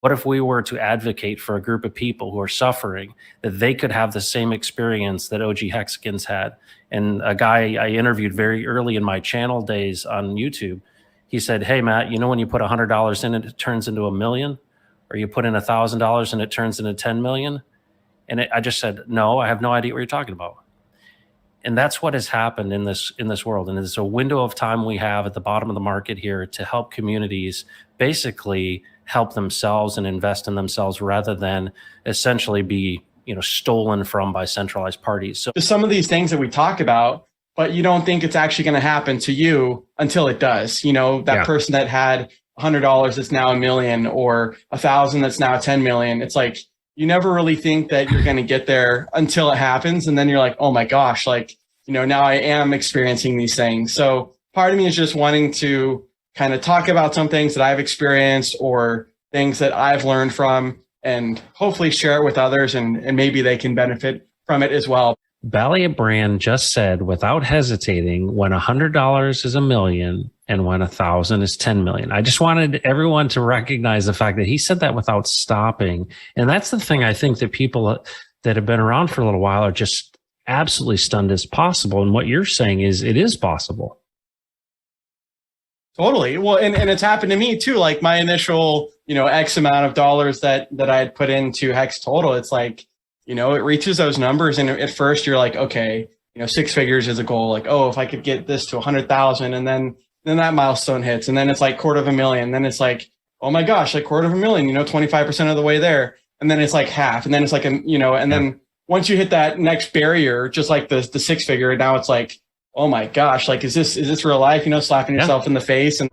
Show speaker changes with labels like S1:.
S1: What if we were to advocate for a group of people who are suffering, that they could have the same experience that OG Hexicans had? And a guy I interviewed very early in my channel days on YouTube, he said, hey, Matt, you know when you put $100 in it turns into $1 million? Or you put in $1,000 and it turns into 10 million? And I just said, no, I have no idea what you're talking about. And that's what has happened in this world. And it's a window of time we have at the bottom of the market here to help communities basically help themselves and invest in themselves rather than essentially be, stolen from by centralized parties. So
S2: some of these things that we talk about, but you don't think it's actually going to happen to you until it does. That person that had $100 that's now $1 million, or 1,000 that's now 10 million. It's like, you never really think that you're going to get there until it happens. And then you're like, oh my gosh, now I am experiencing these things. So part of me is just wanting to kind of talk about some things that I've experienced or things that I've learned from, and hopefully share it with others, and maybe they can benefit from it as well.
S1: BallietBran just said without hesitating when $100 is $1 million and when 1,000 is 10 million. I just wanted everyone to recognize the fact that he said that without stopping. And that's the thing I think that people that have been around for a little while are just absolutely stunned as possible. And what you're saying is it is possible.
S2: Totally. Well, and it's happened to me too. Like my initial, X amount of dollars that I had put into Hex Total, it's like, it reaches those numbers. And at first you're like, okay, 6 figures is a goal. Like, oh, if I could get this to 100,000, and then that milestone hits, and then it's like $250,000. Then it's like, oh my gosh, like $250,000, 25% of the way there. And then it's like half. And then it's like, and then once you hit that next barrier, just like the 6 figure, now it's like, oh my gosh, like, is this real life? Slapping yourself in the face. And